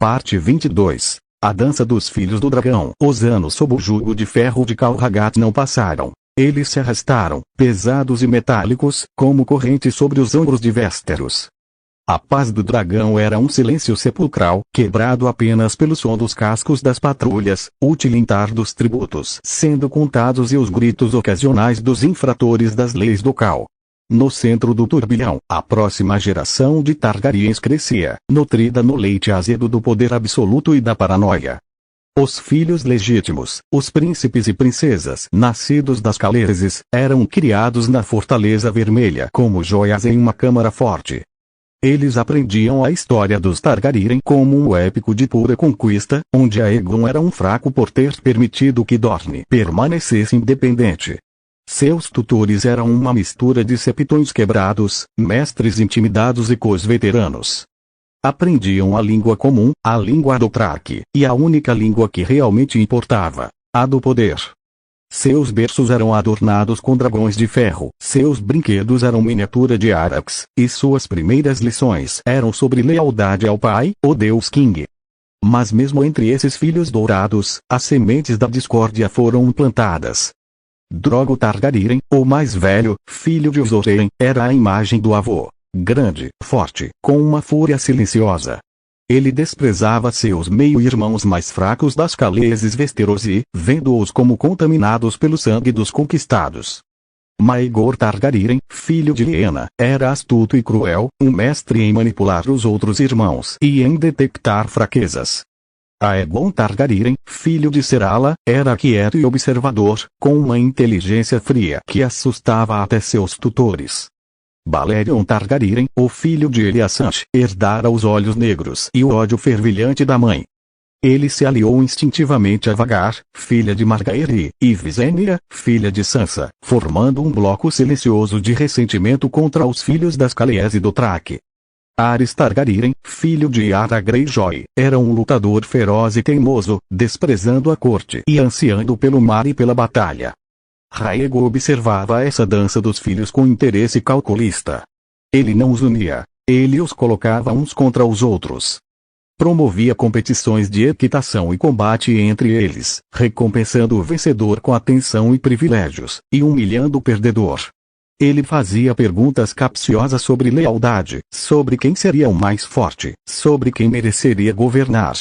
Parte 22. A Dança dos Filhos do Dragão. Os anos sob o jugo de ferro de Khal Raghat não passaram. Eles se arrastaram, pesados e metálicos, como correntes sobre os ombros de Westeros. A paz do dragão era um silêncio sepulcral, quebrado apenas pelo som dos cascos das patrulhas, o tilintar dos tributos sendo contados e os gritos ocasionais dos infratores das leis do Khal. No centro do turbilhão, a próxima geração de Targaryens crescia, nutrida no leite azedo do poder absoluto e da paranoia. Os filhos legítimos, os príncipes e princesas nascidos das Khaleesi, eram criados na Fortaleza Vermelha como joias em uma câmara forte. Eles aprendiam a história dos Targaryen como um épico de pura conquista, onde Aegon era um fraco por ter permitido que Dorne permanecesse independente. Seus tutores eram uma mistura de septões quebrados, mestres intimidados e cos-veteranos. Aprendiam a língua comum, a língua Dothraki, e a única língua que realmente importava, a do poder. Seus berços eram adornados com dragões de ferro, seus brinquedos eram miniatura de Arrax, e suas primeiras lições eram sobre lealdade ao pai, o Deus King. Mas mesmo entre esses filhos dourados, as sementes da discórdia foram plantadas. Drogo Targaryen, o mais velho, filho de Azor Ahai, era a imagem do avô, grande, forte, com uma fúria silenciosa. Ele desprezava seus meio-irmãos mais fracos das Khaleesi Westerosi, vendo-os como contaminados pelo sangue dos conquistados. Maegor Targaryen, filho de Lyanna, era astuto e cruel, um mestre em manipular os outros irmãos e em detectar fraquezas. Aegon Targaryen, filho de Serala, era quieto e observador, com uma inteligência fria que assustava até seus tutores. Balerion Targaryen, o filho de Elyasance, herdara os olhos negros e o ódio fervilhante da mãe. Ele se aliou instintivamente a Vhagar, filha de Margaery, e Visenya, filha de Sansa, formando um bloco silencioso de ressentimento contra os filhos das Khaleesi Dothraki. Aerys Targaryen, filho de Yara Greyjoy, era um lutador feroz e teimoso, desprezando a corte e ansiando pelo mar e pela batalha. Rhaego observava essa dança dos filhos com interesse calculista. Ele não os unia, ele os colocava uns contra os outros. Promovia competições de equitação e combate entre eles, recompensando o vencedor com atenção e privilégios, e humilhando o perdedor. Ele fazia perguntas capciosas sobre lealdade, sobre quem seria o mais forte, sobre quem mereceria governar.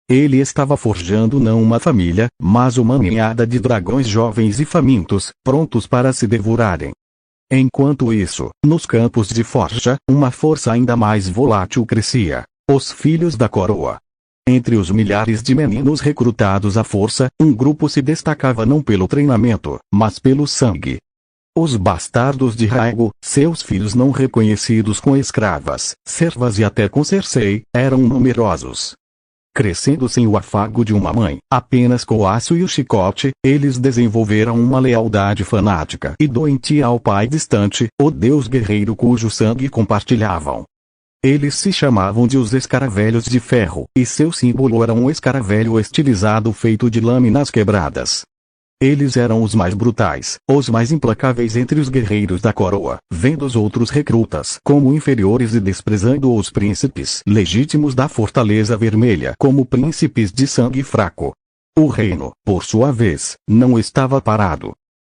Ele estava forjando não uma família, mas uma ninhada de dragões jovens e famintos, prontos para se devorarem. Enquanto isso, nos campos de forja, uma força ainda mais volátil crescia: os filhos da coroa. Entre os milhares de meninos recrutados à força, um grupo se destacava não pelo treinamento, mas pelo sangue. Os bastardos de Rhaego, seus filhos não reconhecidos com escravas, servas e até com Cersei, eram numerosos. Crescendo sem o afago de uma mãe, apenas com o aço e o chicote, eles desenvolveram uma lealdade fanática e doentia ao pai distante, o deus guerreiro cujo sangue compartilhavam. Eles se chamavam de os Escaravelhos de Ferro, e seu símbolo era um escaravelho estilizado feito de lâminas quebradas. Eles eram os mais brutais, os mais implacáveis entre os guerreiros da coroa, vendo os outros recrutas como inferiores e desprezando os príncipes legítimos da Fortaleza Vermelha como príncipes de sangue fraco. O reino, por sua vez, não estava parado.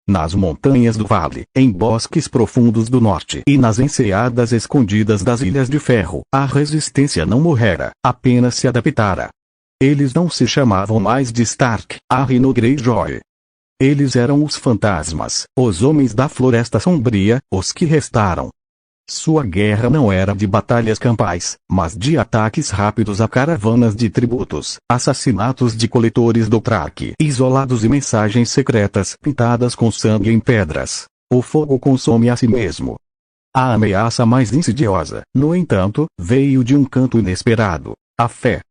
Nas montanhas do vale, em bosques profundos do norte e nas enseadas escondidas das Ilhas de Ferro, a resistência não morrera, apenas se adaptara. Eles não se chamavam mais de Stark, Arryn Greyjoy. Eles eram os fantasmas, os homens da Floresta Sombria, os que restaram. Sua guerra não era de batalhas campais, mas de ataques rápidos a caravanas de tributos, assassinatos de coletores Dothraki isolados e mensagens secretas pintadas com sangue em pedras. O fogo consome a si mesmo. A ameaça mais insidiosa, no entanto, veio de um canto inesperado: a fé.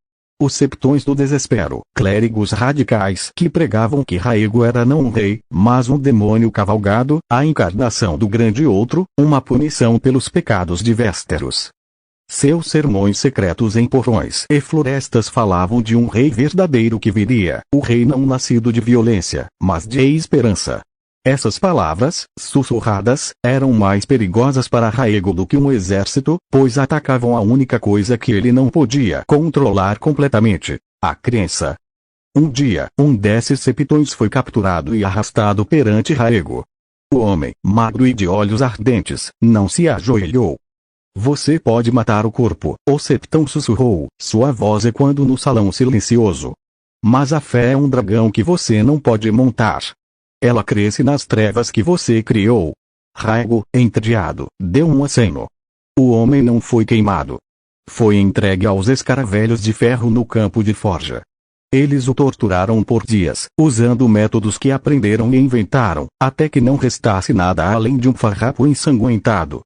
Os septões do desespero, clérigos radicais que pregavam que Rhaego era não um rei, mas um demônio cavalgado, a encarnação do grande outro, uma punição pelos pecados de Westeros. Seus sermões secretos em porões e florestas falavam de um rei verdadeiro que viria, o rei não nascido de violência, mas de esperança. Essas palavras, sussurradas, eram mais perigosas para Raego do que um exército, pois atacavam a única coisa que ele não podia controlar completamente: a crença. Um dia, um desses septões foi capturado e arrastado perante Raego. O homem, magro e de olhos ardentes, não se ajoelhou. Você pode matar o corpo, o septão sussurrou, sua voz ecoando no salão silencioso. Mas a fé é um dragão que você não pode montar. Ela cresce nas trevas que você criou. Raego, entediado, deu um aceno. O homem não foi queimado. Foi entregue aos escaravelhos de ferro no campo de forja. Eles o torturaram por dias, usando métodos que aprenderam e inventaram, até que não restasse nada além de um farrapo ensanguentado.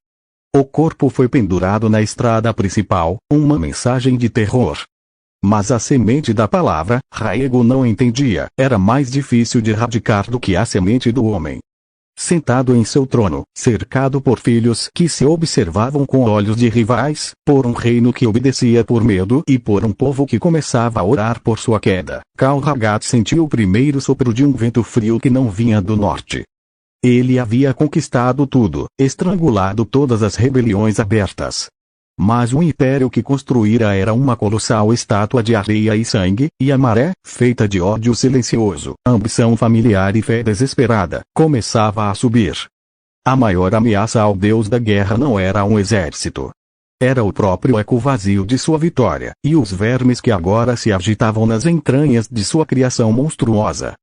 O corpo foi pendurado na estrada principal, uma mensagem de terror. Mas a semente da palavra, Raego não entendia, era mais difícil de erradicar do que a semente do homem. Sentado em seu trono, cercado por filhos que se observavam com olhos de rivais, por um reino que obedecia por medo e por um povo que começava a orar por sua queda, Kal'Raghat sentiu o primeiro sopro de um vento frio que não vinha do norte. Ele havia conquistado tudo, estrangulado todas as rebeliões abertas. Mas o império que construíra era uma colossal estátua de areia e sangue, e a maré, feita de ódio silencioso, ambição familiar e fé desesperada, começava a subir. A maior ameaça ao deus da guerra não era um exército. Era o próprio eco vazio de sua vitória, e os vermes que agora se agitavam nas entranhas de sua criação monstruosa.